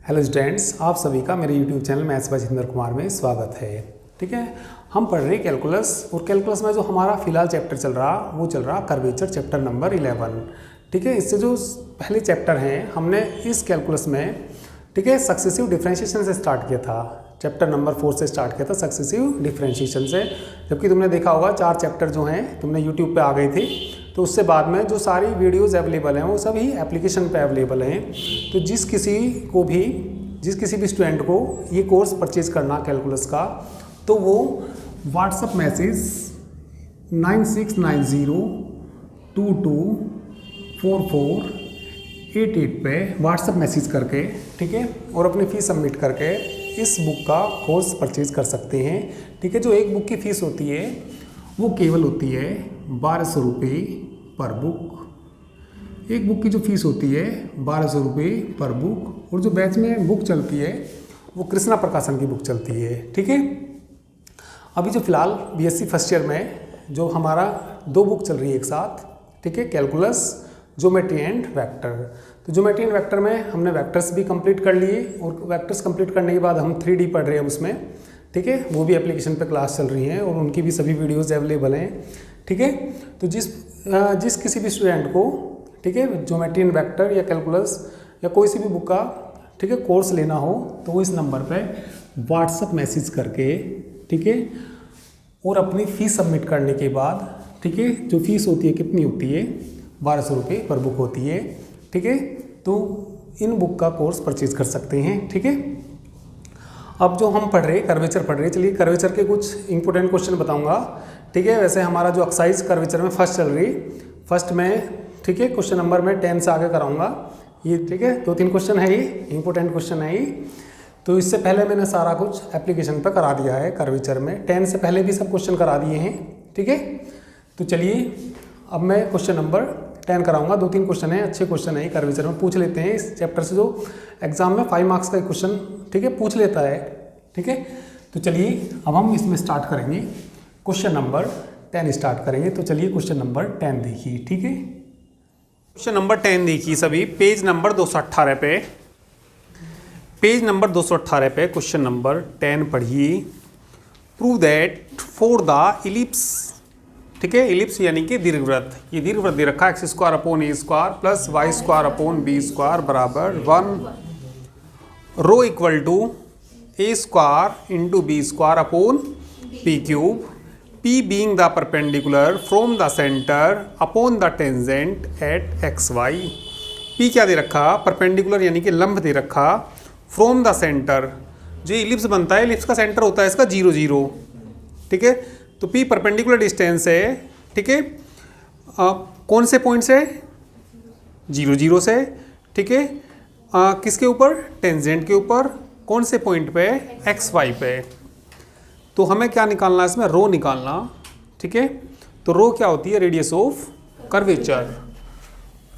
Hello students, आप सभी का मेरे YouTube channel maths by Jitendra Kumar में स्वागत है। ठीक है, हम पढ़ रहे कैलकुलस और कैलकुलस में जो हमारा फिलहाल चैप्टर चल रहा वो चल रहा कर्वेचर चैप्टर नंबर 11। ठीक है, इससे जो पहले चैप्टर हैं हमने इस कैलकुलस में ठीक है सक्सेसिव डिफरेंशिएशन से स्टार्ट किया था। चैप्टर नंबर 4 से स्टार्ट किया था सक्सेसिव डिफरेंशिएशन से, जबकि तुमने देखा होगा 4 चैप्टर जो हैं तुमने यूट्यूब पे आ गई थी, तो उससे बाद में जो सारी वीडियोस अवेलेबल हैं वो सभी एप्लीकेशन पे अवेलेबल हैं। तो जिस किसी भी स्टूडेंट को ये कोर्स परचेज करना कैलकुलस का, तो वो व्हाट्सएप मैसेज 9690224488 पे व्हाट्सएप मैसेज करके ठीक है और अपनी फ़ीस सबमिट करके इस बुक का कोर्स परचेज कर सकते हैं। ठीक है, जो एक बुक की फ़ीस होती है वो केवल होती है 1200 रुपये पर बुक। एक बुक की जो फीस होती है 1200 रुपये पर बुक, और जो बैच में बुक चलती है वो कृष्णा प्रकाशन की बुक चलती है। ठीक है, अभी जो फिलहाल बीएससी फर्स्ट ईयर में जो हमारा 2 बुक चल रही है एक साथ, ठीक है, कैलकुलस, ज्योमेट्री एंड वेक्टर। तो ज्योमेट्री एंड वेक्टर में हमने वेक्टर्स भी कंप्लीट कर लिए और वेक्टर्स कंप्लीट करने के बाद हम 3D पढ़ रहे हैं उसमें। ठीक है, वो भी एप्लीकेशन पे क्लास चल रही है और उनकी भी सभी वीडियोस अवेलेबल हैं। ठीक है, तो जिस किसी भी स्टूडेंट को ठीक है ज्योमेट्री एंड वेक्टर या कैलकुलस या कोई सी भी बुक का ठीक है कोर्स लेना हो तो वो इस नंबर पे व्हाट्सएप मैसेज करके ठीक है और अपनी फ़ीस सबमिट करने के बाद ठीक है, जो फीस होती है कितनी होती है 1200 रुपये पर बुक होती है। ठीक है, तो इन बुक का कोर्स परचेज कर सकते हैं। ठीक है, अब जो हम पढ़ रहे कर्वेचर पढ़ रहे, चलिए कर्वेचर के कुछ इंपॉर्टेंट क्वेश्चन बताऊंगा। ठीक है, वैसे हमारा जो एक्सरसाइज कर्वेचर में फर्स्ट चल रही, फर्स्ट में ठीक है क्वेश्चन नंबर में 10 से आगे कराऊंगा ये। ठीक है, 2-3 क्वेश्चन है, ये इंपॉर्टेंट क्वेश्चन है ये। तो इससे पहले मैंने सारा कुछ एप्लीकेशन पर करा दिया है कर्वेचर में, 10 से पहले भी सब क्वेश्चन करा दिए हैं। ठीक है, तो चलिए अब मैं क्वेश्चन नंबर 10 कराऊंगा। 2-3 क्वेश्चन है, अच्छे क्वेश्चन है, कर्वेचर में पूछ लेते हैं इस चैप्टर से, जो एग्जाम में 5 मार्क्स का क्वेश्चन ठीक है पूछ लेता है। ठीक है, तो चलिए अब हम इसमें स्टार्ट करेंगे, क्वेश्चन नंबर 10 स्टार्ट करेंगे। तो चलिए क्वेश्चन नंबर 10 देखिए। ठीक है, क्वेश्चन नंबर 10 देखिए सभी, पेज नंबर 218 पे, पेज नंबर 218 पे क्वेश्चन नंबर 10 पढ़िए। Prove that for the ellipse, ठीक है, इलिप्स यानी कि दीर्घवृत्त, ये दीर्घवृत्त दे रखा है x² upon a² plus y² upon b² बराबर 1 rho equal to a² into b² upon p³ p being the perpendicular from the center upon the tangent at xy। p क्या दे रखा, परपेंडिकुलर यानी कि लंब दे रखा, फ्रॉम द सेंटर, जो ellipse बनता है इलिप्स का सेंटर होता है इसका 0 0। ठीक है, तो p परपेंडिकुलर डिस्टेंस है। ठीक है, कौन से पॉइंट से, 0 0 से। ठीक है, किसके ऊपर, टेंजेंट के ऊपर, कौन से पॉइंट पे, xy पे। तो हमें क्या निकालना है इसमें, रो निकालना। ठीक है, तो रो क्या होती है, रेडियस ऑफ कर्वेचर।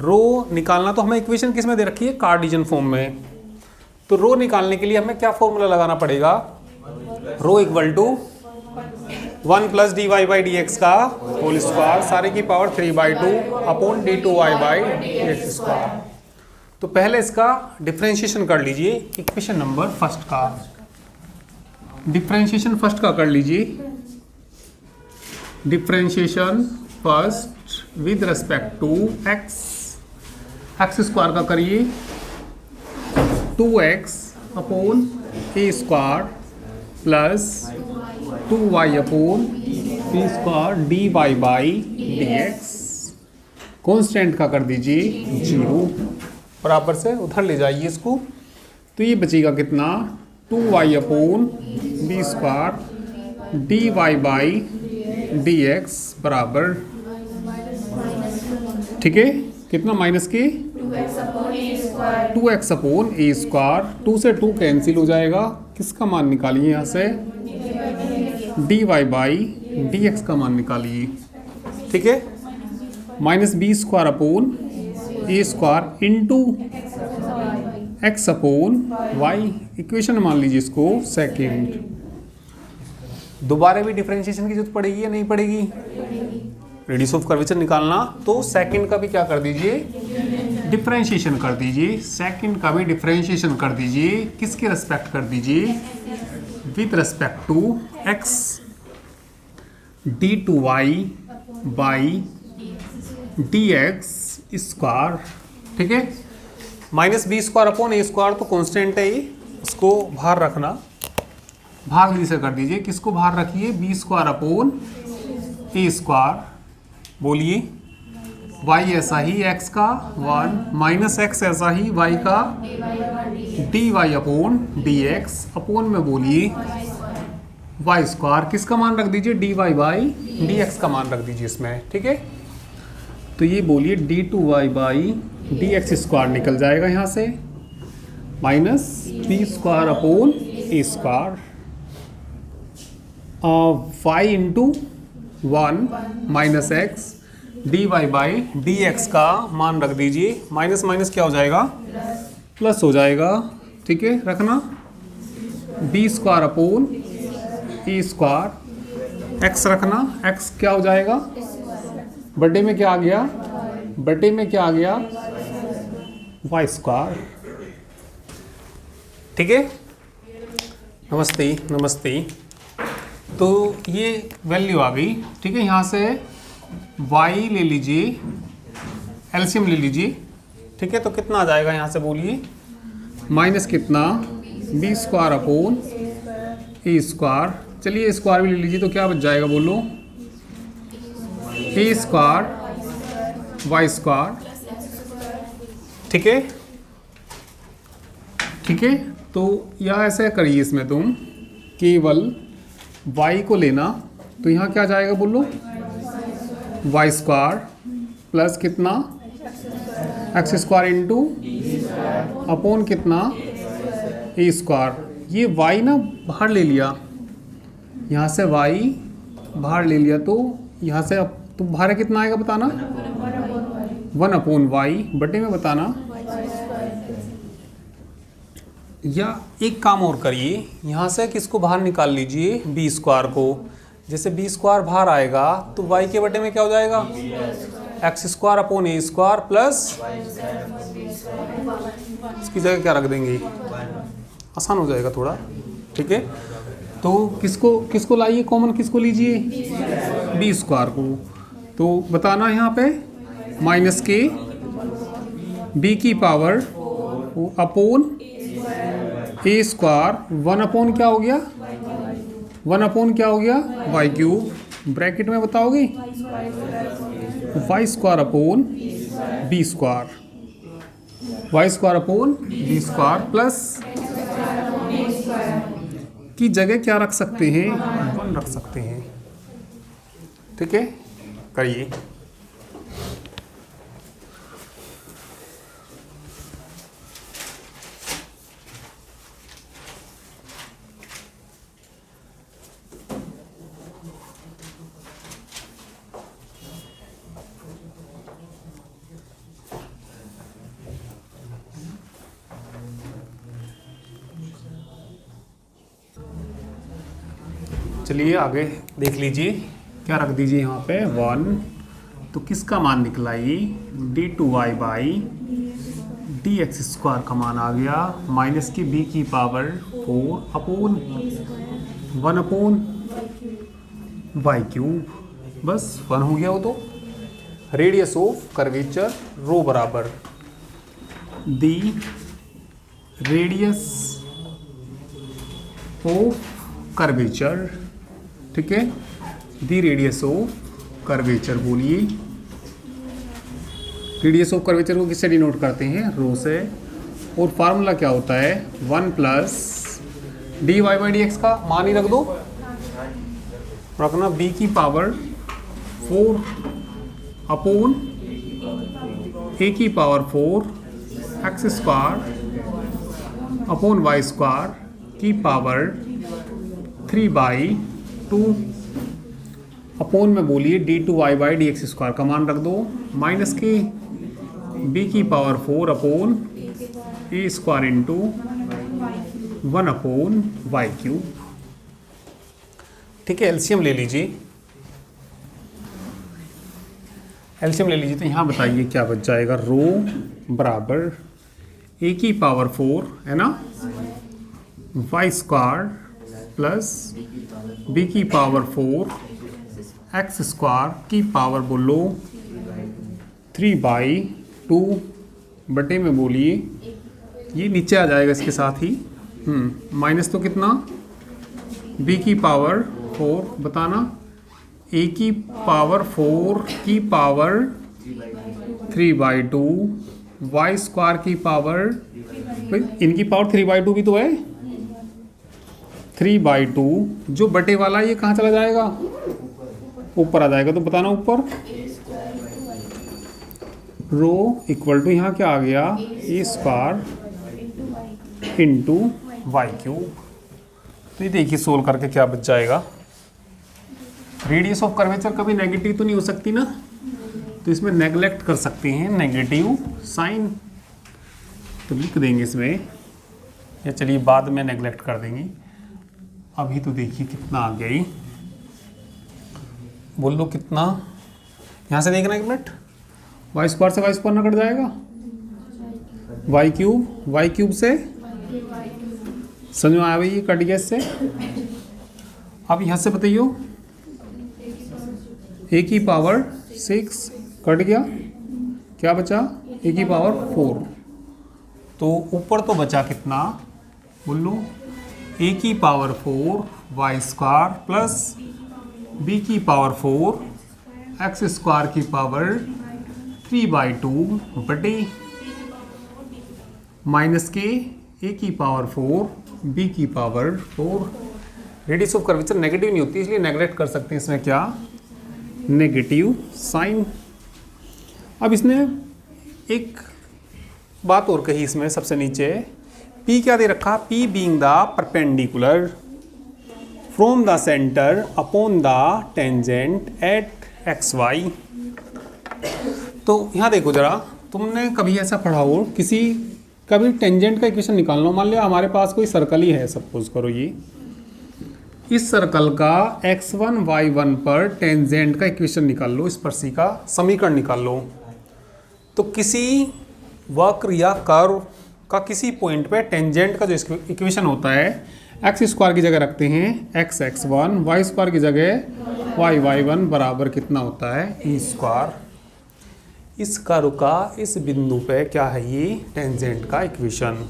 रो निकालना तो हमें इक्वेशन किस में दे रखी है, कार्टेशियन फॉर्म में। तो रो निकालने के लिए हमें क्या फॉर्मूला लगाना पड़ेगा, रो इक्वल टू 1 प्लस dy/dx का होल स्क्वायर सारे की पावर 3/2 अपॉन d2y/dx²। तो पहले इसका डिफरेंशिएशन कर लीजिए, इक्वेशन नंबर फर्स्ट का डिफरेंशिएशन फर्स्ट का कर लीजिए। Differentiation first with respect to x² का करिए 2x upon a² plus 2y upon p² dy/dx। Constant का कर दीजिए 0, बराबर से उधर ले जाइए इसको, तो ये बचेगा कितना, 2y अपॉन b² dy/dx बराबर, ठीक है, कितना माइनस के 2x अपॉन a², 2 से 2 कैंसिल हो जाएगा, किसका मान निकालिए यहाँ से, dy/dx का मान निकालिए। ठीक है, minus b² upon a² into x upon y, equation मान लीजिए इसको सेकेंड। दोबारा भी डिफरेंशिएशन की जरूरत पड़ेगी या नहीं पड़ेगी, रेडियस ऑफ कर्वेचर निकालना, तो सेकंड का भी क्या कर दीजिए डिफरेंशिएशन कर दीजिए, सेकंड का भी डिफरेंशिएशन कर दीजिए, किसके रेस्पेक्ट कर दीजिए, with respect to x d2y by dx square, ठीक है। Minus B square upon A square तो कांस्टेंट है ये, उसको बाहर रखना, भाग दी से कर दीजिए, किसको बाहर रखिए, B square upon A square, बोलिए y ऐसा ही x का 1 माइनस x ऐसा ही y का dy अपॉन dx अपॉन में बोलिए y स्क्वायर, किसका मान रख दीजिए, dy बाई dx का मान रख दीजिए इसमें, ठीक है। तो ये बोलिए d2y बाई dx स्क्वायर निकल जाएगा यहाँ से, minus B square upon A square, y into 1 minus X dy by dx का मान रख दीजिए, माइनस माइनस क्या हो जाएगा, प्लस हो जाएगा, ठीक है, रखना B square upon A square, x रखना, x क्या हो जाएगा, बटे में क्या आ गया, बटे में क्या आ गया, y स्क्वायर, ठीक है। नमस्ते नमस्ते। तो ये वैल्यू आ गई, ठीक है। यहाँ से y ले लीजिए, एलसीएम ले लीजिए, ठीक है। तो कितना आ जाएगा यहाँ से बोलिए, माइनस कितना, B square upon A square, चलिए स्क्वायर भी ले लीजिए, तो क्या बच जाएगा बोलो, ए स्क्वायर वाई स्क्वायर, ठीक है, ठीक है। तो या ऐसे करिए, इसमें तुम केवल y को लेना, तो यहाँ क्या जाएगा बोलो, वाई स्क्वायर प्लस कितना, एक्स स्क्वायर इंटू अपॉन कितना, ए स्क्वायर। ये y ना बाहर ले लिया, यहाँ से y बाहर ले लिया, तो यहाँ से अब तो बाहर कितना आएगा बताना, 1 अपॉन y, बटे में बताना। या एक काम और करिए, यहाँ से किसको बाहर निकाल लीजिए, बी स्क्वायर को, जैसे बी स्क्वायर बाहर आएगा तो y के बटे में क्या हो जाएगा, x square upon A square plus, इसकी जगह क्या रख देंगे, आसान हो जाएगा थोड़ा, ठीक है। तो किसको लाइए कॉमन, किसको लीजिए, बी स्क्वायर को, तो बताना यहाँ पे माइनस के बी की power upon A square, 1 upon क्या हो गया, 1 अपॉन क्या हो गया, वाई क्यूब, ब्रैकेट में बताओगे Y square upon B square, Y square upon B square plus की जगह क्या रख सकते हैं, 1 रख सकते हैं, ठीक है। करिए, चलिए आगे देख लीजिए, क्या रख दीजिए यहाँ पे 1, तो किसका मान निकला ये, d2y बाई dx स्क्वायर का मान आ गया, माइनस की b की power 4 upon 1 upon Y cube, बस 1 हो गया वो तो। रेडियस ऑफ कर्वेचर रो बराबर दी रेडियस ऑफ कर्वेचर, ठीक है, दी रेडियस ऑफ कर्वेचर, बोलिए रेडियस ऑफ कर्वेचर को किससे डिनोट करते हैं, रो से, और फार्मूला क्या होता है, 1 plus D Y by D X का मान ही रख दो, रखना b की पावर 4 अपॉन a की power 4 x square upon Y square की पावर 3/2 अपॉन में बोलिए d2y by D x square का मान रख दो, माइनस के b की power 4 upon A square into 1 upon Y cube, ठीक है। एलसीएम ले लीजिए, एलसीएम ले लीजिए, तो यहाँ बताइए क्या बच जाएगा। रो बराबर ए की पावर 4 है ना, वाई स्क्वायर प्लस बी की पावर 4 एक्स स्क्वायर की पावर बोलो 3/2 बटे में बोलिए, ये नीचे आ जाएगा इसके साथ ही माइनस तो कितना बी की पावर 4 बताना, ए की पावर 4 की पावर 3/2 वाई स्क्वायर की पावर, इनकी पावर 3/2 भी तो है, 3/2 जो बटे वाला ये कहाँ चला जाएगा, ऊपर आ जाएगा। तो बताना ऊपर रो इक्वल टू यहाँ क्या आ गया, ए स्क्वायर इंटू वाई क्यूब। तो ये देखिए सोल्व करके क्या बच जाएगा। रेडियस ऑफ कर्वेचर कभी नेगेटिव तो नहीं हो सकती ना, तो इसमें नेगलेक्ट कर सकते हैं नेगेटिव साइन, तो लिख देंगे इसमें, या चलिए बाद में नेगलेक्ट कर देंगे। अभी तो देखिए कितना आ गया, बोल लो कितना, यहाँ से देखना एक मिनट, वाई स्क्वायर से वाई स्क्वायर ना कट जाएगा, वाई क्यूब से समझ में आया भाई, ये कट गया इससे। अब यहाँ से बताइयो ए की पावर 6 कट गया, क्या बचा ए की पावर 4, तो ऊपर तो बचा कितना, बोल लो ए की power 4 y square plus b की पावर 4 एक्स स्क्वायर की पावर 3/2 बटे माइनस के ए की पावर 4 बी की power 4। Radius of curvature negative नहीं होती, इसलिए नेगलेक्ट कर सकते हैं इसमें क्या, नेगेटिव साइन। अब इसने एक बात और कही इसमें सबसे नीचे, P क्या दे रखा, P being the perpendicular from the centre upon the tangent at x y. तो यहाँ देखो जरा, तुमने कभी ऐसा पढ़ा हो, कभी टेंजेंट का इक्वेशन निकालना हो, मान लिया हमारे पास कोई सर्कल ही है, सपोज करो ये, इस सर्कल का x1 y1 पर टेंजेंट का इक्वेशन निकाल लो, स्पर्शी का समीकरण निकाल लो। तो किसी वक्र या कर्व का किसी पॉइंट पे टेंजेंट का जो इक्वेशन होता है, एक्स स्क्वायर की जगह रखते हैं x(x1), वाई स्क्वायर की जगह y(y1) बराबर कितना होता है ई स्क्वायर। इस कर्व का इस बिंदु पे क्या है, ये टेंजेंट का इक्वेशन।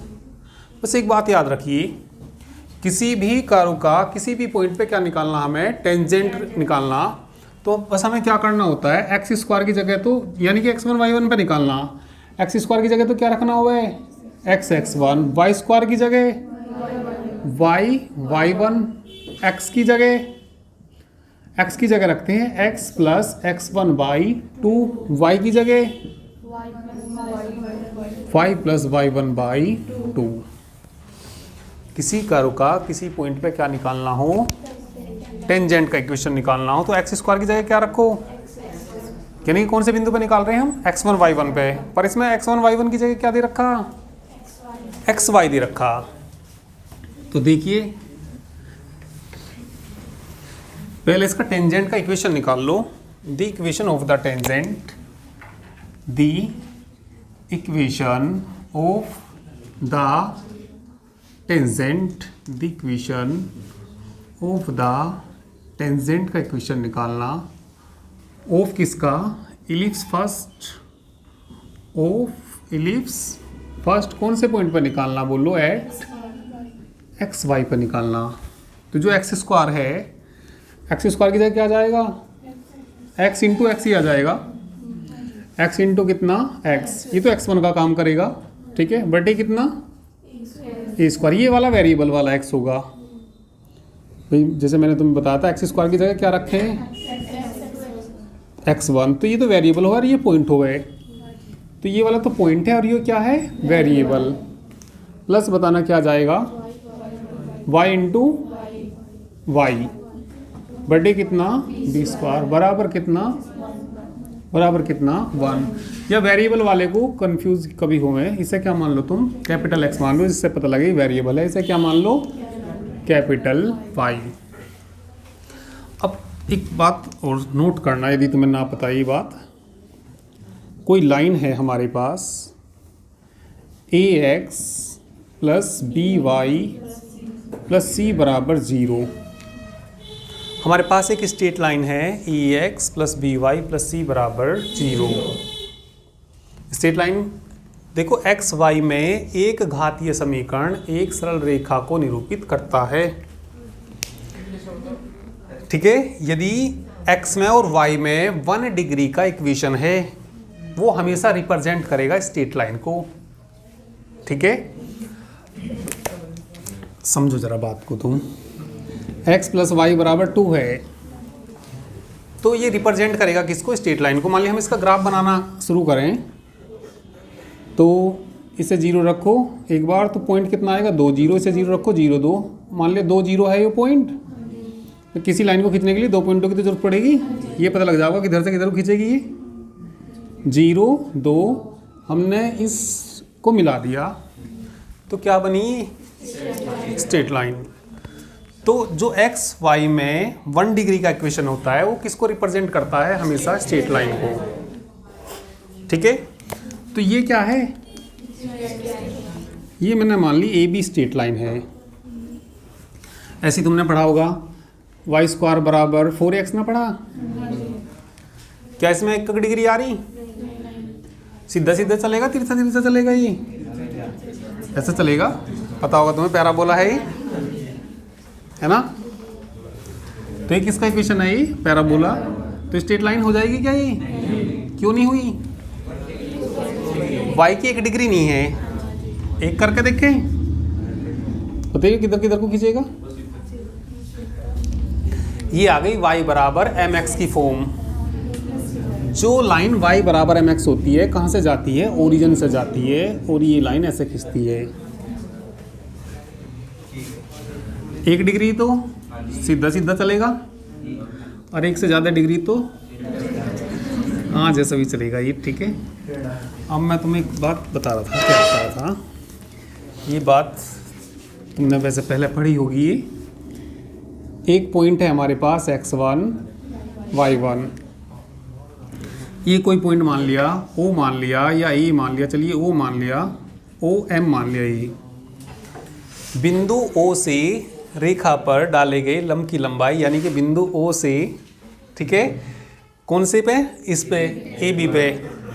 बस एक बात याद रखिए, किसी भी कर्व का किसी भी पॉइंट पे क्या निकालना, हमें टेंजेंट निकालना, तो बस हमें क्या करना होता है, एक्स स्क्वायर की जगह तो यानी कि x1 y1 पे निकालना, एक्स स्क्वायर की जगह तो क्या रखना हुआ है x(x1), वाई स्क्वायर की जगह y(y1), x की जगह रखते हैं x प्लस x1/2, y की जगह y प्लस y1/2। किसी कर्व का किसी पॉइंट पे क्या निकालना हो, टेंजेंट का इक्वेशन निकालना हो, तो एक्स स्क्वायर की जगह क्या रखो, यानी कौन से बिंदु पे निकाल रहे हैं हम, x1 y1 पे, पर इसमें x1 y1 की जगह क्या दे रखा, xy दे रखा। तो देखिए पहले इसका टेंजेंट का इक्वेशन निकाल लो, the equation of the tangent, the equation of the tangent, the equation of the tangent का इक्वेशन निकालना, ऑफ किसका, ellipse first, of ellipse first कौन से पॉइंट पर निकालना, बोलो एट एक्स वाई पर निकालना। तो जो एक्स स्क्वायर है, एक्स स्क्वायर की जगह क्या आ जाएगा, एक्स इंटू एक्स ही आ जाएगा, एक्स इंटू कितना एक्स, ये तो x1 का काम करेगा, ठीक है, बटे कितना ए स्क्वायर, ये वाला वेरिएबल वाला x होगा भाई, जैसे मैंने तुम्हें बताया था एक्स स्क्वायर की जगह क्या रखे हैं x1, तो ये तो वेरिएबल होगा और ये पॉइंट हो गए, तो ये वाला तो पॉइंट है और ये क्या है वेरिएबल, प्लस बताना क्या आ जाएगा y इंटू वाई बटे कितना बी स्क्वायर बराबर कितना 1। या वेरिएबल वाले को कंफ्यूज कभी हुए, इसे क्या मान लो तुम, कैपिटल X मान लो, जिससे पता लगे वेरिएबल है, इसे क्या मान लो कैपिटल Y। अब एक बात और नोट करना, यदि तुम्हें ना पता ये बात, कोई लाइन है हमारे पास ax plus by plus c बराबर 0। हमारे पास एक स्ट्रेट लाइन है ax plus by plus c बराबर 0। स्ट्रेट लाइन देखो x y में एक घातीय समीकरण एक सरल रेखा को निरूपित करता है। ठीक है, यदि x में और y में 1 डिग्री का इक्वेशन है वो हमेशा रिप्रेजेंट करेगा स्ट्रेट लाइन को। ठीक है, समझो जरा बात को तुम। x प्लस वाई बराबर 2 है तो ये रिप्रेजेंट करेगा किसको? स्ट्रेट लाइन को। मान लिया हम इसका ग्राफ बनाना शुरू करें तो इसे 0 रखो एक बार, तो पॉइंट कितना आएगा? 2 0, इसे 0 रखो 0 2। मान लिया 2 0 है ये पॉइंट, तो किसी लाइन को खींचने के लिए 2 पॉइंटों की तो जरूरत पड़ेगी। ये पता लग जाएगा किधर से किधर को खींचेगी ये। 0 2 हमने इसको मिला दिया तो क्या बनी? Straight line. तो जो x y में 1 डिग्री का इक्वेशन होता है वो किसको रिप्रेजेंट करता है? हमेशा स्ट्रेट लाइन को। ठीक है, तो ये क्या है? ये मैंने मान ली ए बी स्ट्रेट लाइन है। ऐसी तुमने पढ़ा होगा वाई स्क्वायर बराबर 4x ना पढ़ा? क्या इसमें 1 डिग्री आ रही? सीधा सीधा चलेगा, तिरछा तिरछा चलेगा? ये ऐसा चलेगा? पता होगा तुम्हें, पैराबोला है ये, है ना? तो ये किसका इक्वेशन है? ये पैराबोला। तो स्ट्रेट लाइन हो जाएगी क्या ये? क्यों नहीं हुई? y की 1 डिग्री नहीं है। एक करके देखें, बताइए किधर किधर को खींचेगा? ये आ गई y बराबर mx की फॉर्म। जो लाइन y बराबर mx होती है कहाँ से जाती है? ओरिजिन से जाती है और ये लाइन ऐसे खींचती है। 1 डिग्री तो सीधा सीधा चलेगा और 1 से ज़्यादा डिग्री तो हाँ जैसा भी चलेगा ये। ठीक है, अब मैं तुम्हें एक बात बता रहा था। क्या बता रहा था? ये बात तुमने वैसे पहले पढ़ी होगी। एक पॉइंट है हमारे पास x1 y1। ये कोई पॉइंट मान लिया, O मान लिया या A मान लिया, चलिए O मान लिया, OM मान लिया। ये बिंदु O से रेखा पर डाले गए लंब की लंबाई यानी कि बिंदु O से, ठीक है, कौन से पे? इस पे AB पे।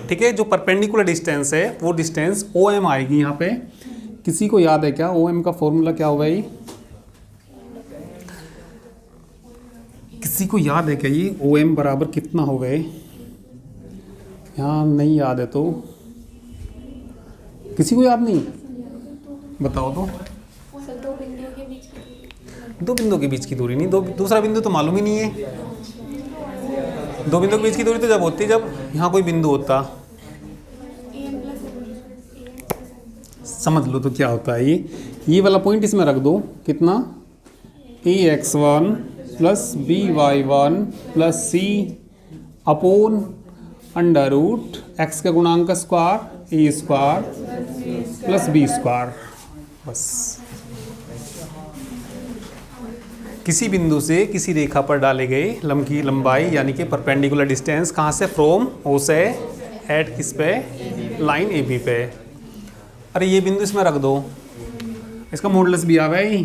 ठीक है, जो परपेंडिकुलर डिस्टेंस है वो डिस्टेंस OM आएगी यहाँ पे। किसी को याद है क्या OM का फॉर्मूला क्या होगा? ये किसी को याद है क्या? ये OM बराबर कितना हो गए? यहाँ नहीं याद है तो किसी को याद नहीं? बताओ तो। 2 बिंदु के बीच की दूरी नहीं, दूसरा बिंदु तो मालूम ही नहीं है। 2 बिंदु के बीच की दूरी तो जब होती जब यहाँ कोई बिंदु होता। समझ लो तो क्या होता है ये वाला पॉइंट इसमें रख दो। कितना? ax1 plus by1 plus c upon under root x का गुणांक square a square plus b square. बस किसी बिंदु से किसी रेखा पर डाले गए लंब की लंबाई यानी कि परपेंडिकुलर डिस्टेंस कहाँ से? फ्रॉम O से एट किस पे? लाइन AB पे। अरे ये बिंदु इसमें रख दो। इसका मॉडुलस भी आ गया ही।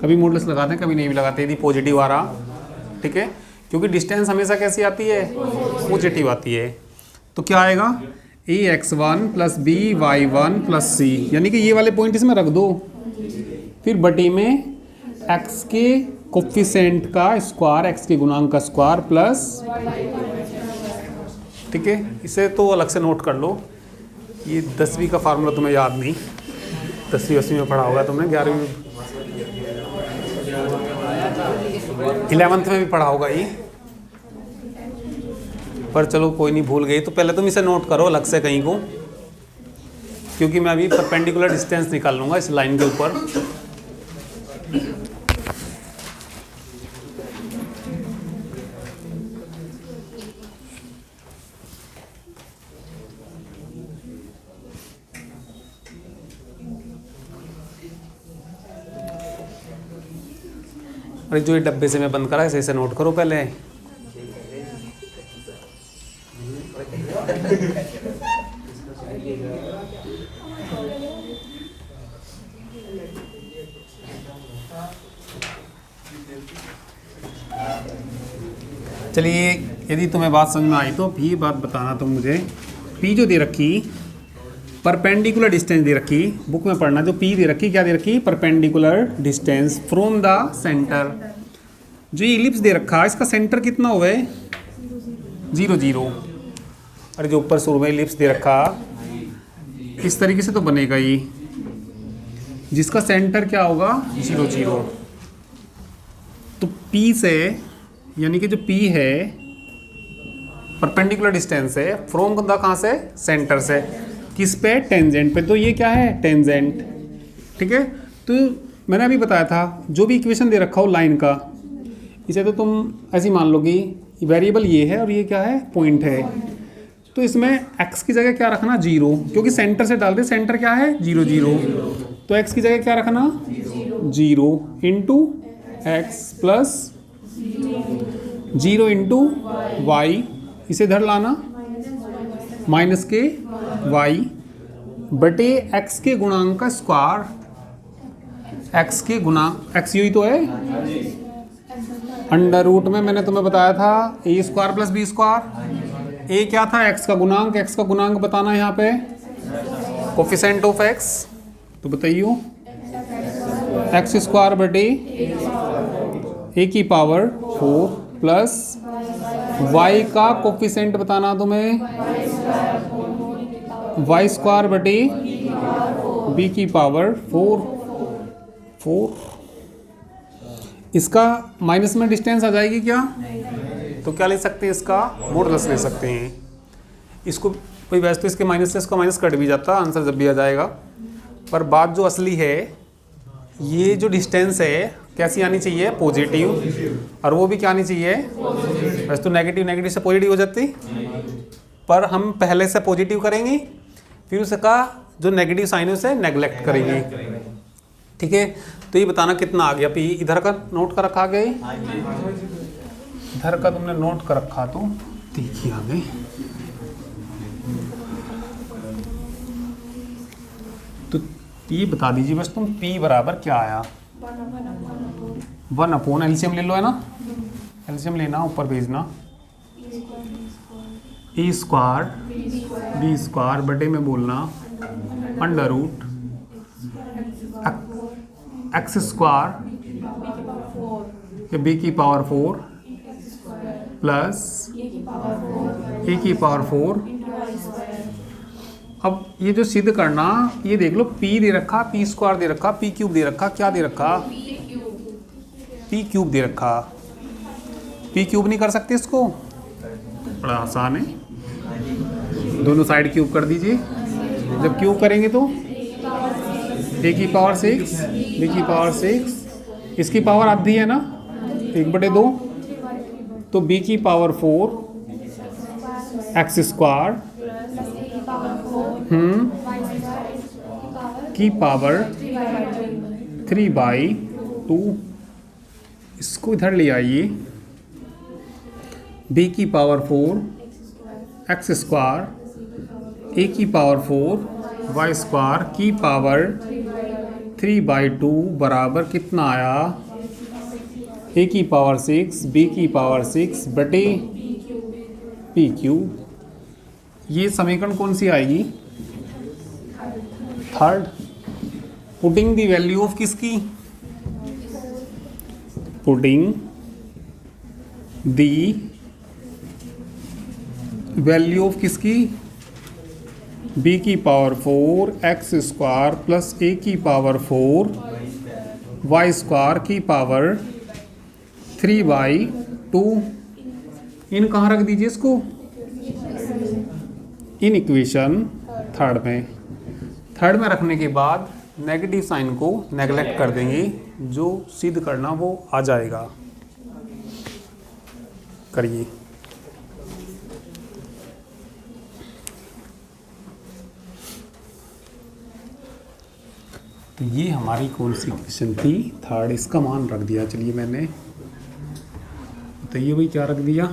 कभी मॉडुलस लगाते हैं कभी नहीं भी लगाते यदि पॉजिटिव आ रहा। ठीक है, क्योंकि डिस्टेंस हमेशा कैसी आती है? पॉजिटिव आती है। तो क्या आएगा? ax1 plus by1 plus c, यानी कि ये वाले पॉइंट इसमें रख दो। फिर बटी में x के कोफिशिएंट का स्क्वायर, x के गुणांक का स्क्वायर प्लस, ठीक है, इसे तो अलग से नोट कर लो। ये 10वीं का फार्मूला तुम्हें याद नहीं, 10वीं 8वीं में पढ़ा होगा तुमने, 11वीं 11th में भी पढ़ा होगा ये, पर चलो कोई नहीं, भूल गई तो पहले तुम इसे नोट करो अलग से कहीं को, क्योंकि मैं अभी परपेंडिकुलर डिस्टेंस निकाल लूँगा इस लाइन के ऊपर। अरे जो ये डब्बे से मैं बंद करा इसे नोट करो पहले। चलिए, यदि तुम्हें बात समझ में आई तो भी बात बताना तुम मुझे। पी जो दे रखी, परपेंडिकुलर डिस्टेंस दे रखी, बुक में पढ़ना, जो पी दे रखी, क्या दे रखी, perpendicular distance from the centre. जो ये इलिप्स दे रखा, इसका सेंटर कितना हुआ है, 0 0। अरे जो ऊपर शुरू में इलिप्स दे रखा, इस तरीके से तो बनेगा ये, जिसका सेंटर क्या होगा, 0 0। तो P से, यानी कि जो P है परपेंडिकुलर डिस्टेंस है फ्रॉम द, कहाँ से, सेंटर से, किस पे, टेंजेंट पे। तो ये क्या है, टेंजेंट। ठीक है, तो मैंने अभी बताया था जो भी इक्वेशन दे रखा हो लाइन का, इसे तो तुम ऐसी मान लो कि वेरिएबल ये है और ये क्या है, पॉइंट है। तो इसमें x की जगह क्या रखना, 0, क्योंकि सेंटर से डाल दे, सेंटर क्या है, 0 0। तो x की जगह क्या रखना, 0 into x plus 0 into y, इसे इधर लाना, माइनस के y बटे x के गुणांक का स्क्वायर, x के गुणांक, x यही तो है, अंडर रूट में मैंने तुम्हें बताया था ए स्क्वायर प्लस बी स्क्वायर। ए क्या था, x का गुणांक, x का गुणांक बताना यहाँ पे, कोफिशिएंट ऑफ x, तो बताइयो एक्स स्क्वायर बटे ए की पावर 4 प्लस y का कोफिशिएंट बताना तुम्हें, y स्क्वायर बटे b की पावर 4। इसका माइनस में डिस्टेंस आ जाएगी क्या, तो क्या ले सकते हैं, इसका मॉडुलस ले सकते हैं। इसको कोई वैसे तो इसके माइनस से इसका माइनस कट भी जाता, आंसर जब भी आ जाएगा। पर बात जो असली है, ये जो डिस्टेंस है कैसी आनी चाहिए, पॉजिटिव, और वो भी क्या आनी चाहिए, वैसे तो नेगेटिव, नेगेटिव से पॉजिटिव हो जाती, पर हम पहले से पॉजिटिव करेंगे, फिर उसका जो नेगेटिव साइन है उसे नेगलेक्ट करेंगे। ठीक है, तो ये बताना कितना आ गया पी, इधर का नोट कर रखा गया, इधर का तुमने नोट कर रखा, तो देखिए आगे, तो पी बता दीजिए बस तुम, पी बराबर क्या आया, 1 अपॉन, एलसीएम ले लो, है ना, एलसीएम लेना, ऊपर भेजना, ए स्क्वायर बी स्क्वायर बटे में बोलना अंडर रूट एक्स स्क्वायर या बी की पावर 4 प्लस ए की पावर 4। अब ये जो सिद्ध करना, ये देख लो, p दे रखा, p स्क्वायर दे रखा, p क्यूब दे रखा, क्या दे रखा, p क्यूब दे रखा। p क्यूब नहीं कर सकते इसको, बड़ा आसान है, दोनों साइड क्यूब कर दीजिए। जब क्यूब करेंगे तो a की पावर 6, b की पावर 6, इसकी पावर आधी है ना, 1/2, तो b की पावर 4 एक्स स्क्वायर की पावर 3/2। इसको इधर ले आइए, b की पावर 4 एक्स स्क्वायर ए की पावर 4 वाई स्क्वायर की पावर 3/2 बराबर कितना आया, ए की पावर 6 बी की पावर 6 बटे पी क्यूब। ये समीकरण कौन सी आएगी, third. Putting the value of किसकी, पुटिंग द वैल्यू ऑफ किसकी, b की power 4 x square plus a की पावर 4 वाई स्क्वायर की पावर 3/2। इन कहाँ रख दीजिए इसको, इन इक्वेशन थर्ड में। थर्ड में रखने के बाद नेगेटिव साइन को नेगलेक्ट कर देंगे, जो सिद्ध करना वो आ जाएगा। करिए, तो ये हमारी कौन सी इक्वेशन थी, थर्ड, इसका मान रख दिया। चलिए मैंने बताइए भाई क्या रख दिया,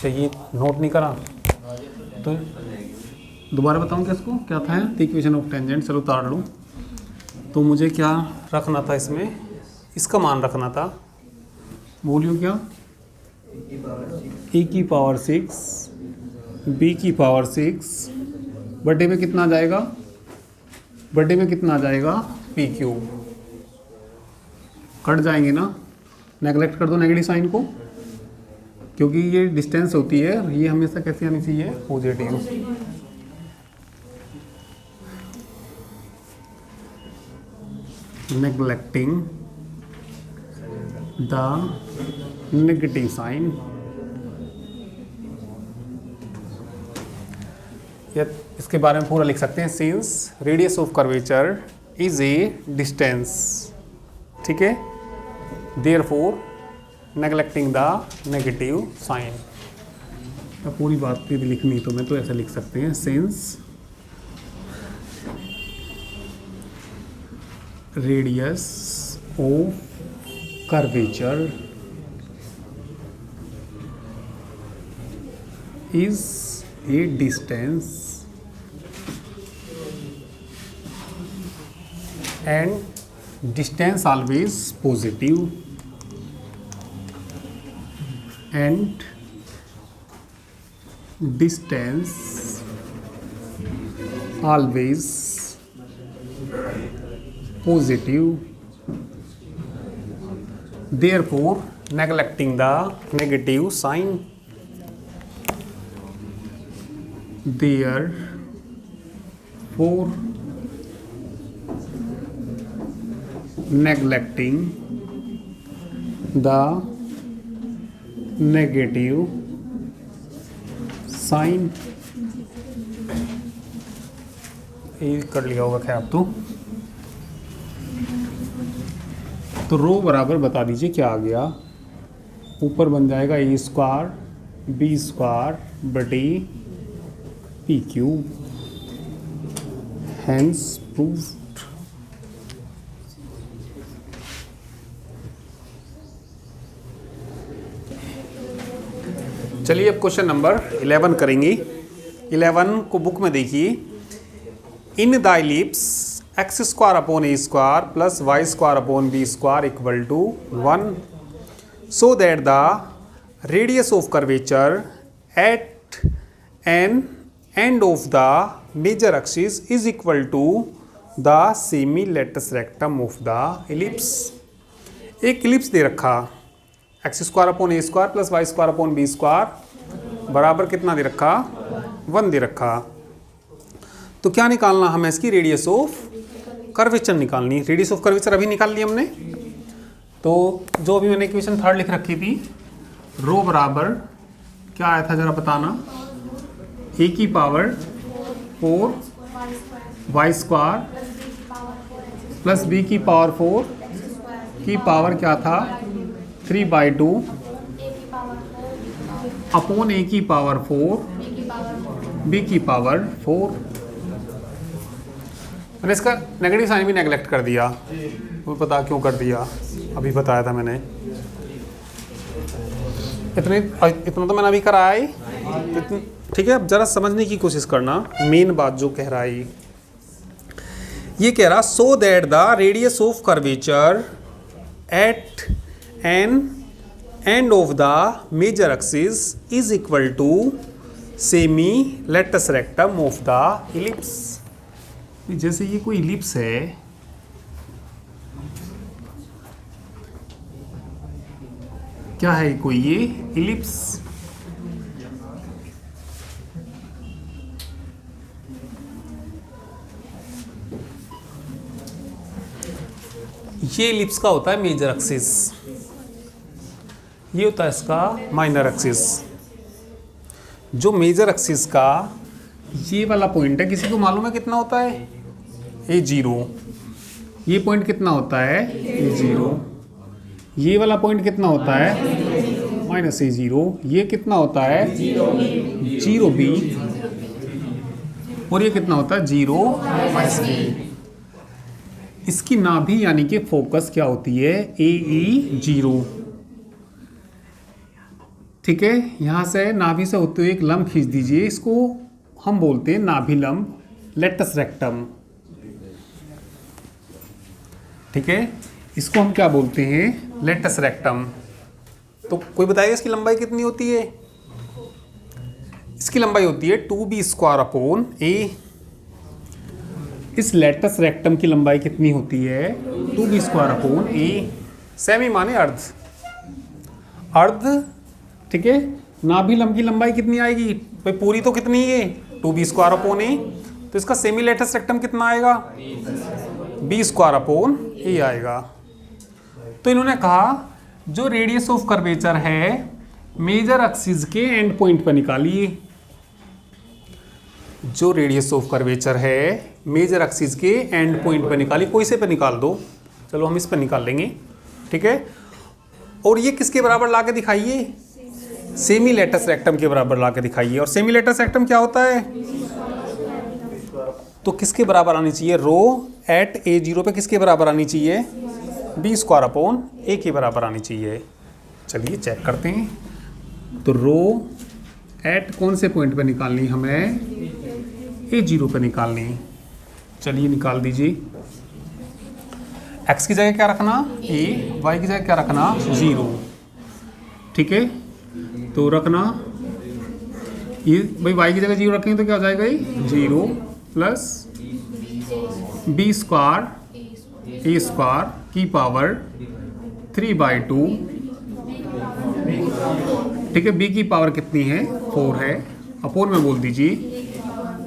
चाहिए नोट नहीं करा तो दोबारा बताऊं क्या इसको, क्या था, इक्वेशन ऑफ टेंजेंट, चलो उतार लूँ। तो मुझे क्या रखना था इसमें, इसका मान रखना था बोलियो क्या, ए की पावर 6 बी की पावर 6 बटे में कितना आ जाएगा, बटे में कितना आ जाएगा पी क्यूब। कट जाएंगे ना, नेगलेक्ट कर दो नेगेटिव साइन को, क्योंकि ये डिस्टेंस होती है, ये हमेशा कैसे आनी चाहिए, पॉजिटिव। नेगलेक्टिंग द नेगेटिव साइन, इसके बारे में पूरा लिख सकते हैं, since radius of curvature is a distance, ठीक है, देयरफॉर नेगलेक्टिंग द नेगेटिव साइन। तो पूरी बात भी लिखनी तो मैं तो ऐसा लिख सकते हैं, since radius of curvature is a distance and distance always positive and distance always positive, therefore neglecting the negative sign, therefore neglecting the negative sign। ये कर लिया होगा खैर आप तो रो बराबर बता दीजिए क्या आ गया, ऊपर बन जाएगा ए स्क्वायर बी स्क्वायर बटे पी क्यूब, हैंस प्रूव्ड। चलिए अब क्वेश्चन नंबर 11 करेंगे। 11 को बुक में देखिए, in the ellipse X square upon A square plus Y square upon B square equal to 1 so that the radius of curvature at an end of the major axis is equal to the semi latus rectum of the ellipse. एक ellipse दे रखा, X square upon A square plus Y square upon B square बराबर कितना दे रखा, 1 दे रखा। तो क्या निकालना हमें, इसकी रेडियस ऑफ कर्वेचर निकालनी। रेडियस ऑफ कर्वेचर अभी निकाल ली हमने। तो जो अभी मैंने इक्वेशन 3 लिख रखी थी, रो बराबर क्या आया था जरा बताना, ए की power 4 y square plus b की पावर 4 की पावर क्या था 3/2 अपॉन ए की पावर 4 बी की पावर 4। मैंने इसका नेगेटिव साइन भी नेगलेक्ट कर दिया, वो पता क्यों कर दिया, अभी बताया था मैंने। इतना तो मैंने अभी कराया ही, ठीक है। अब जरा समझने की कोशिश करना, मेन बात जो कह रहा है ये कह रहा, so that the radius of curvature at an end of the major axis is equal to semi latus rectum of the ellipse. जैसे ये कोई इलिप्स है, क्या है कोई ये इलिप्स, ये इलिप्स का होता है मेजर एक्सिस, ये होता है इसका माइनर एक्सिस। जो मेजर एक्सिस का ये वाला पॉइंट है, किसी को मालूम है कितना होता है, A0। ये पॉइंट कितना होता है A0। ये वाला पॉइंट कितना होता है -A0। ये कितना होता है 0B और ये कितना होता है 0-B। इसकी नाभि यानी कि फोकस क्या होती है AE0, ठीक है। यहाँ से नाभि से होते हुए एक लंब खींच दीजिए, इसको हम बोलते हैं नाभि लंब, लेटस रेक्टम, ठीक है। इसको हम क्या बोलते हैं, लेटस रेक्टम। तो कोई बताएगा इसकी लंबाई कितनी होती है? इसकी लंबाई होती है 2b² अपॉन a। इस लेटस रेक्टम की लंबाई कितनी होती है? 2b² upon a। सेमी माने अर्ध, अर्ध, ठीक है। नाभिलंब की लंबाई कितनी आएगी भाई? पूरी तो कितनी है? 2b² upon a। तो इसका सेमी लेटस रेक्टम कितना आएगा? b² अपॉन a आएगा। तो इन्होंने कहा जो रेडियस ऑफ कर्वेचर है मेजर एक्सिस के एंड पॉइंट पर निकालिए। जो रेडियस ऑफ कर्वेचर है मेजर एक्सिस के एंड पॉइंट पर निकालिए। कोई से पे निकाल दो, चलो हम इस पर निकाल लेंगे, ठीक है। और ये किसके बराबर लाके दिखाइए? सेमी लेटस रेक्टम के बराबर लाके दिखाइए। और सेमी लेटस रेक्टम क्या होता है? तो किसके बराबर आनी चाहिए? रो एट a0 पे किसके बराबर आनी चाहिए? b² अपॉन a के बराबर आनी चाहिए। चलिए चेक करते हैं। तो रो एट कौन से पॉइंट पे निकालनी? हमें a0 पे निकालनी। चलिए निकाल दीजिए। x की जगह क्या रखना? a, y की जगह क्या रखना? 0, ठीक है। तो रखना ये भाई y की जगह 0 रखेंगे तो क्या हो जाएगा? ये 0 प्लस b² a² की पावर 3/2, ठीक है। b की पावर कितनी है? 4 है। अपॉन में बोल दीजिए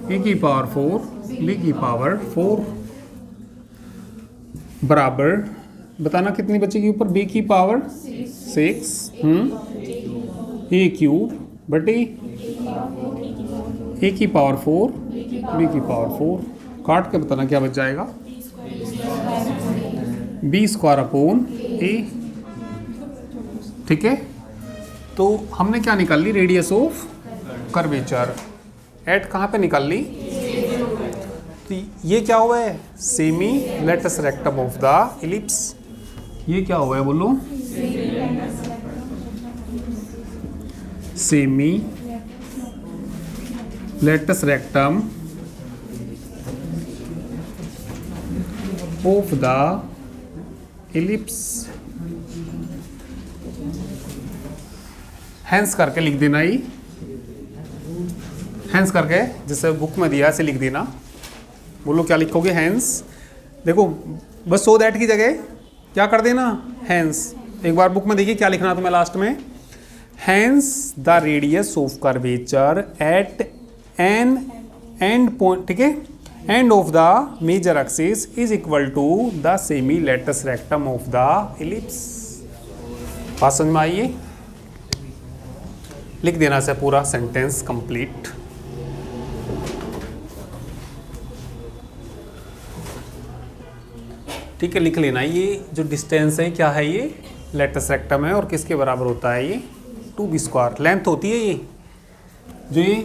a की पावर 4 b की पावर 4 बराबर बताना कितनी बचेगी ऊपर? b की पावर 6 a³ बटे a की पावर 4 b की पावर 4। काट के बताना क्या बच जाएगा? b² अपॉन a, ठीक है। तो हमने क्या निकाल ली? Radius of curvature. एट कहाँ पे निकाल ली? तो ये क्या हुआ है? Semi latus rectum of the ellipse. ये क्या हुआ है बोलो? Semi latus rectum of the ellipse. Hence करके लिख देना। ही हैंस करके जैसे बुक में दिया ऐसे लिख देना। बोलो क्या लिखोगे? हैंस। देखो बस सो दैट की जगह क्या कर देना? हैंस। एक बार बुक में देखिए क्या लिखना तुम्हें लास्ट में। Hence the radius of curvature at an end point, ठीक है, end of the major axis is equal to the semi latus rectum of the ellipse. बात समझ में आइए? लिख देना से पूरा सेंटेंस कंप्लीट। ठीक है, लिख लेना। ये जो डिस्टेंस है क्या है? ये लेटस रेक्टम है और किसके बराबर होता है? ये 2b²। लेंथ होती है ये जो ये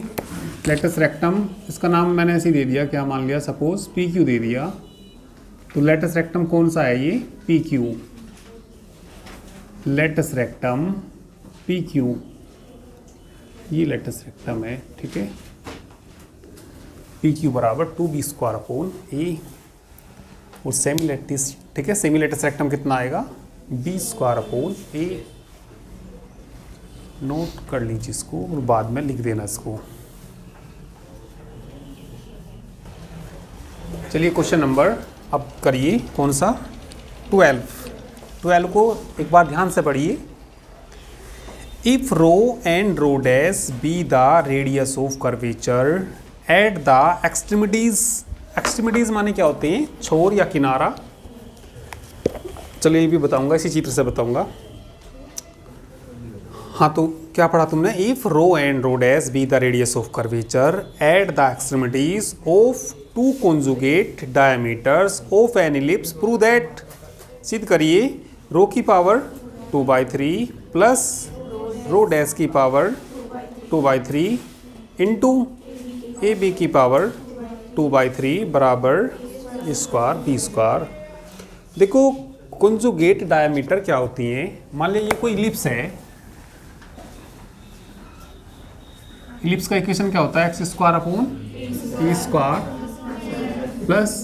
लेटस रेक्टम, इसका नाम मैंने ऐसे ही दे दिया। क्या मान लिया? सपोज PQ दे दिया। तो लेटस रेक्टम कौन सा है? ये PQ। लेटस रेक्टम PQ, ये लेटस रेक्टम है, ठीक है। PQ बराबर 2b² अपॉन a। और सेमी लेटिस, ठीक है, सेमी लेटस रेक्टम कितना आएगा? b² upon a। नोट कर लीजिए इसको और बाद में लिख देना इसको। चलिए क्वेश्चन नंबर अब करिए कौन सा? 12 को एक बार ध्यान से पढ़िए। If rho and rho dash be the radius of curvature at the extremities. Extremities माने क्या होते हैं? छोर या किनारा। चलिए ये भी बताऊंगा, इसी चित्र से बताऊंगा। हाँ, तो क्या पढ़ा तुमने? If rho and rho dash be the radius of curvature at the extremities of two conjugate diameters of an ellipse prove that. सिद्ध करिए रो की पावर 2/3 प्लस रो डैश की पावर 2/3 इंटू ए बी की power 2/3 बराबर b²। देखो conjugate diameter क्या होती हैं? मान लिया ये कोई इलिप्स है। इलिप्स का इक्वेशन क्या होता है? x² upon a² plus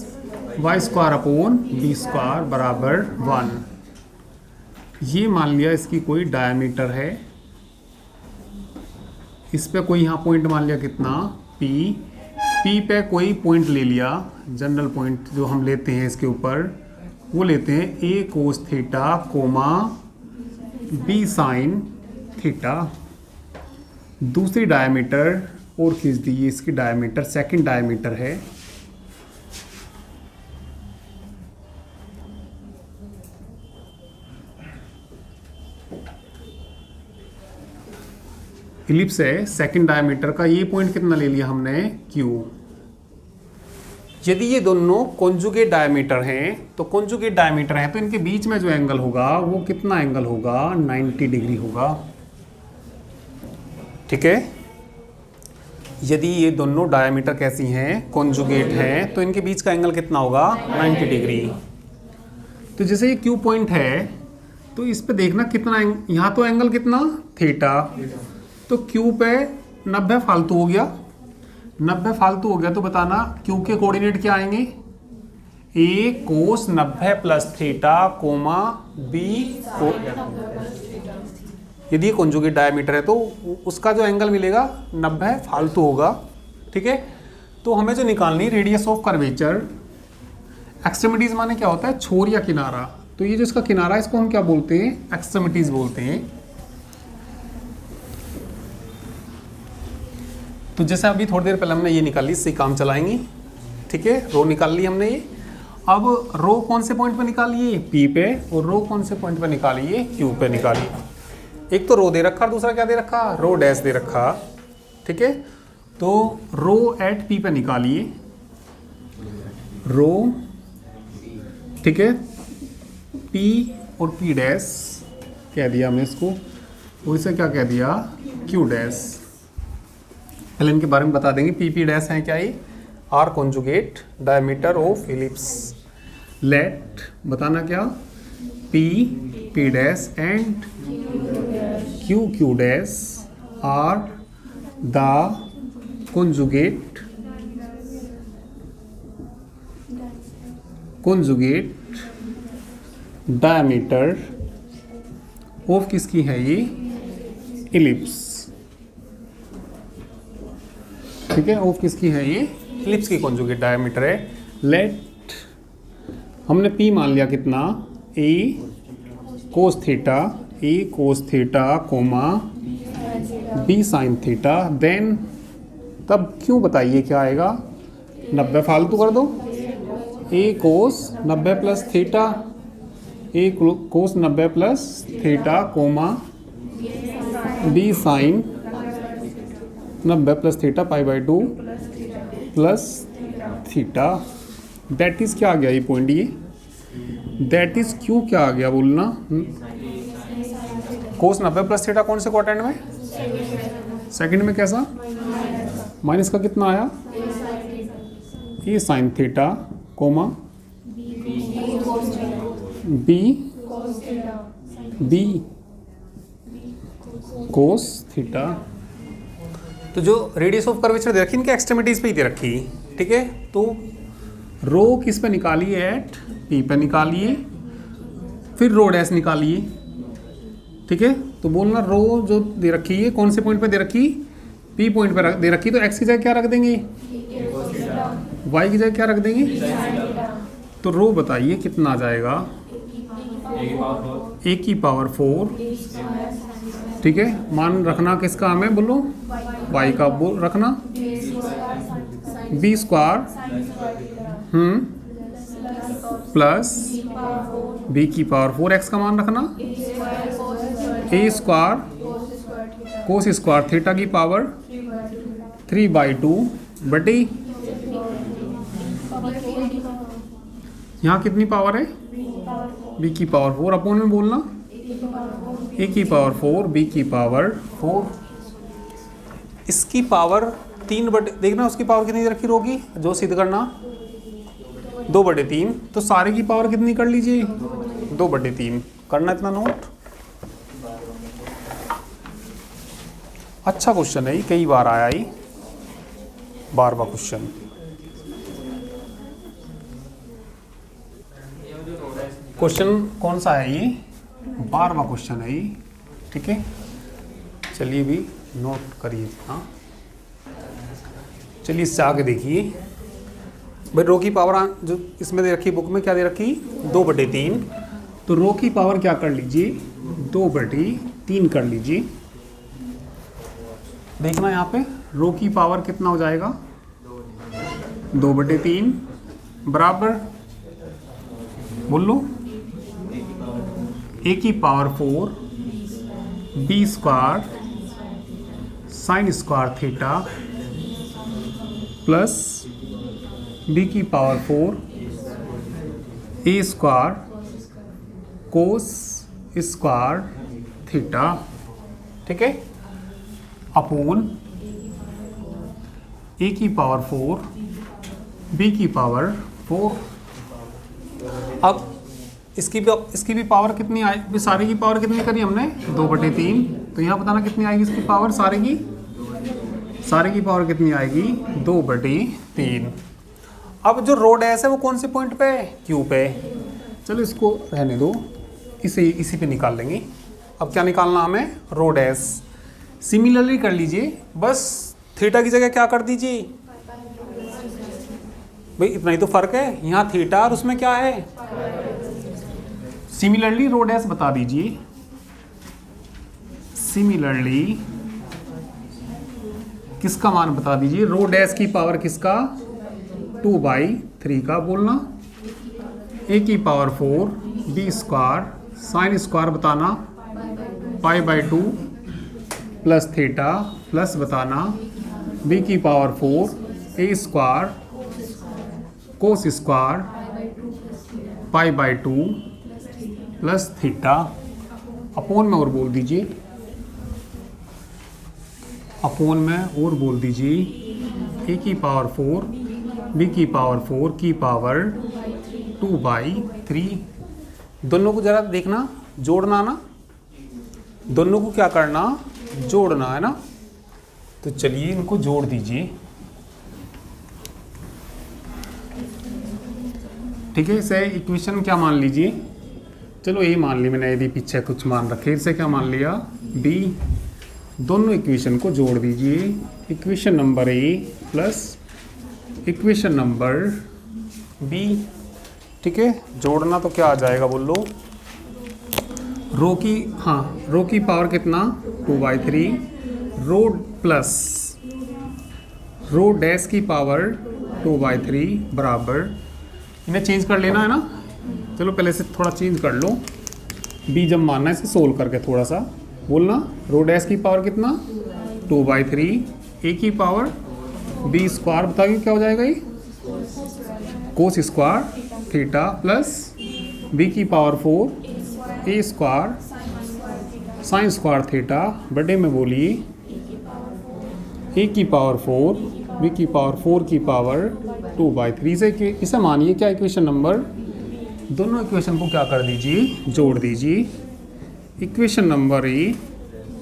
y² upon b² बराबर 1। ये मान लिया इसकी कोई डायमीटर है, इस पे कोई यहाँ पॉइंट मान लिया कितना P, P पे कोई पॉइंट ले लिया, जनरल पॉइंट जो हम लेते हैं इसके ऊपर वो लेते हैं A cos theta comma B sine theta. दूसरी डायमीटर और खींच दीजिए, इसकी डायमीटर सेकंड डायमीटर है, इलिप्स है सेकंड डायमीटर का, ये पॉइंट कितना ले लिया हमने Q। यदि ये दोनों कॉन्जुगेट डायमीटर हैं तो कॉन्जुगेट डायमीटर है तो इनके बीच में जो एंगल होगा वो कितना एंगल होगा, 90 डिग्री होगा। ठीक है, यदि ये दोनों डायमीटर कैसी हैं, कॉन्जुगेट हैं, तो इनके बीच का एंगल कितना होगा, 90 डिग्री। तो जैसे ये Q पॉइंट है तो इस पे देखना कितना यहाँ तो एंगल कितना थीटा, तो Q पे 90 फालतू हो गया, 90 फालतू हो गया तो बताना Q के कोऑर्डिनेट क्या आएंगे, A cos 90 plus theta comma B को, यदि कॉन्जुगेट डायमीटर है तो उसका जो एंगल मिलेगा 90 फालतू होगा। ठीक है, तो हमें जो निकालनी रेडियस ऑफ कर्वेचर, एक्सट्रीमिटीज माने क्या होता है, छोर या किनारा, तो ये जो इसका किनारा है इसको हम क्या बोलते हैं, एक्सट्रीमिटीज बोलते हैं। तो जैसे अभी थोड़ी देर पहले हमने ये निकाली, इससे काम चलाएंगे। ठीक है, रो निकाल ली हमने ये। अब रो कौन से पॉइंट पे निकालिए, P पे, और रो कौन से पॉइंट पे निकालिए, Q पे निकालिए। एक तो रो दे रखा और दूसरा क्या दे रखा, रो डैश दे रखा। ठीक है, तो रो एट P पे निकालिए, रो, ठीक है, P और P डैश कह दिया हमने इसको, और इसे क्या कह दिया, Q डैश। पहले इनके बारे में बता देंगे, P डैश है क्या, ये are conjugate diameter of ellipse. Let बताना क्या, P dash and Q dash are the conjugate diameter of किसकी है ये, इलिप्स। ठीक है, ऑफ किसकी है ये, इलिप्स की कॉन्जुगेट डायमीटर है। लेट हमने P मान लिया कितना, A cos theta comma B sine theta, then तब क्यों बताइए क्या आएगा, 90 फालतू कर दो, A cos 90 plus theta, A cos 90 plus theta comma B sine 90 plus theta π/2 plus theta. That is क्या आ गया ये पॉइंट, ये दैट इज Q क्या आ गया बोलना, कोस 90 प्लस थीटा कौन से क्वाड्रेंट में, सेकंड में, कैसा माइनस का कितना आया, A sine theta comma B cos theta. तो जो रेडियस ऑफ कर्वेचर दे रखी इनके एक्सट्रीमिटीज पे ही दे रखी। ठीक है, तो रो किस पे निकालिए, एट P पे निकालिए, फिर रो डैश निकालिए। ठीक है, तो बोलना रो जो दे रखी है कौन से पॉइंट पे दे रखी, P पॉइंट पे दे रखी, तो x की जगह क्या रख देंगे, y की जगह क्या रख देंगे, तो रो बताइए कितना आ जाएगा, A की पावर 4। ठीक है, मान रखना किसका हमें बोलो, y का बोल रखना, B स्क्वायर प्लस B की पावर 4, x का मान रखना, A square cos square theta की पावर 3/2 बटे, यहाँ कितनी पावर है, B की पावर 4 अपॉन में बोलना, A की पावर 4 B की पावर 4, इसकी पावर 3 बटे, देखना उसकी पावर कितनी रखी होगी, जो सिद्ध करना 2/3, तो सारे की पावर कितनी कर लीजिए, 2/3 करना, इतना नोट। अच्छा क्वेश्चन है, कई बार आया ही, 12वां क्वेश्चन। क्वेश्चन कौन सा है ये, 12वां क्वेश्चन है ये, ठीक है। चलिए भी नोट करिए। हाँ चलिए इससे आगे देखिए भाई, रो की पावर जो इसमें दे रखी बुक में क्या दे रखी 2/3, तो रो की पावर क्या कर लीजिए 2/3 कर लीजिए। देखना यहाँ पे रो की पावर कितना हो जाएगा 2/3 बराबर, बोल लो a की power 4 b square sine square theta plus b की power 4 a square cos square theta, ठीक है, अपोन a की पावर 4 b की पावर 4। अब इसकी भी पावर कितनी आई, सारे की पावर कितनी करी हमने 2/3, तो यहाँ बताना कितनी आएगी इसकी पावर, सारे की पावर कितनी आएगी 2/3। अब जो रो डैश है वो कौन से पॉइंट पे है क्यू पे, चलो इसको रहने दो, इसी पे निकाल लेंगे। अब क्या निकालना हमें रो डैश, सिमिलरली कर लीजिए, बस थीटा की जगह क्या कर दीजिए भाई, इतना ही तो फर्क है, यहाँ थीटा और उसमें क्या है, सिमिलरली रो डैश बता दीजिए, सिमिलरली किसका मान बता दीजिए, रो डैश की पावर किसका 2/3 का, बोलना a की power 4 b square sine square बताना π/2 प्लस थीटा प्लस बताना b की power 4 a square cos square π/2 plus theta, upon में और बोल दीजिए, अपोन में और बोल दीजिए a की पावर 4 b की पावर 4 की पावर 2/3। दोनों को जरा देखना, जोड़ना ना, दोनों को क्या करना जोड़ना है ना, तो चलिए इनको जोड़ दीजिए, ठीक है। इसे इक्वेशन क्या मान लीजिए, चलो यही मान ली मैंने, यदि पीछे कुछ मान रखे, इसे क्या मान लिया b, दोनों इक्वेशन को जोड़ दीजिए, equation number a plus equation number b, ठीक है। जोड़ना तो क्या आ जाएगा बोल लो, रो की पावर कितना 2/3, रो प्लस रो डैश की पावर 2/3 बराबर, इन्हें चेंज कर लेना है ना, चलो पहले से थोड़ा चेंज कर लो, b जब मानना है इसे सोल्व करके थोड़ा सा बोलना, रो डैश की पावर कितना 2/3, a की पावर b स्क्वायर बताइए क्या हो जाएगा ये कोस स्क्वायर थीटा प्लस b की power 4 a square sine square theta बटे में बोलिए a की पावर 4 b की पावर 4 की पावर 2/3 से, इसे मानिए क्या इक्वेशन नंबर, दोनों इक्वेशन को क्या कर दीजिए जोड़ दीजिए, equation number a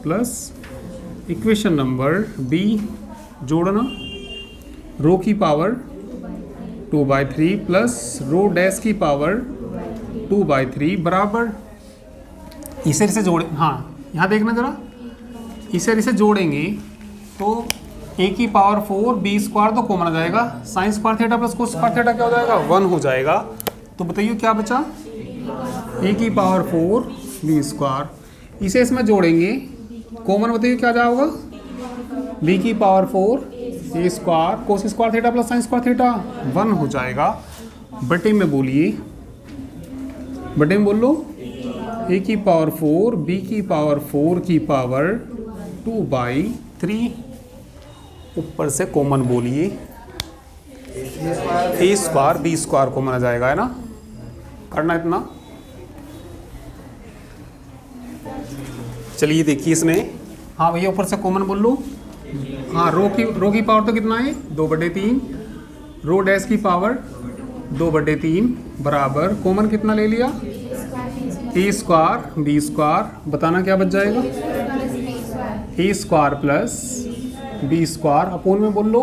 plus equation number b, जोड़ना रो की पावर 2/3 प्लस रो डैश की पावर 2/3 बराबर, इसे जोड़े, हाँ यहाँ देखना जरा, इसे जोड़ेंगे तो a की पावर 4 b स्क्वायर तो कॉमन आ जाएगा, sign square theta plus cos square theta क्या हो जाएगा 1 हो जाएगा, तो बताइए क्या बचा a की पावर 4 b स्क्वायर, इसे इसमें जोड़ेंगे कॉमन, बताइए क्या जाएगा b की power 4 a square cos square theta plus sine square theta 1 हो जाएगा, बटे में बोलिए, बटे में बोल लो a की पावर 4 b की पावर 4 की पावर 2/3, ऊपर से कॉमन बोलिए a square b square common आ जाएगा, है ना, करना इतना। चलिए देखिए इसमें, हाँ भैया ऊपर से कॉमन बोल लो, हाँ रो की पावर तो कितना है 2/3, रो डैश की पावर 2/3 बराबर, कॉमन कितना ले लिया a स्क्वायर b स्क्वायर, बताना क्या बच जाएगा a square plus b square, upon में बोल लो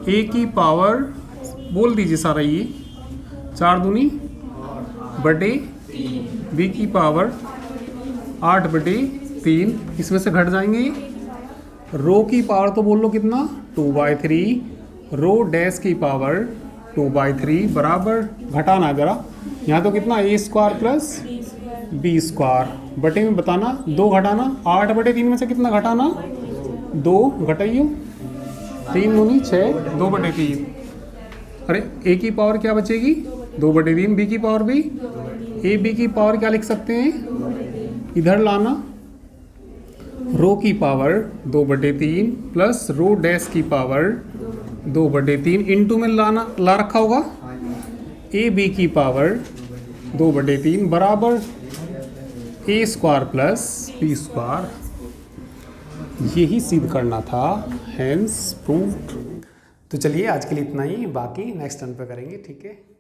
a की पावर बोल दीजिए सारा ये 4 दूनी बटे बी की पावर 8/3, इसमें से घट जाएंगे। रो की पावर तो बोल लो कितना, 2/3, रो डैश की पावर 2/3 बराबर, घटाना जरा, यहाँ तो कितना a² प्लस b² बटे में बताना, 2 घटाना, 8/3 में से कितना घटाना, 2 घटाइयो, 3 दूनी 6, 2/3। अरे a की पावर क्या बचेगी, 2/3, b की पावर भी, a b की पावर क्या लिख सकते हैं, इधर लाना, रो की पावर 2/3 प्लस रो डैश की पावर 2/3 इनटू में ला रखा होगा, ए बी की पावर 2/3 बराबर a² प्लस b²। यही सिद्ध करना था, हेंस प्रूव्ड। तो चलिए आज के लिए इतना ही, बाकी नेक्स्ट टर्न पे करेंगे, ठीक है।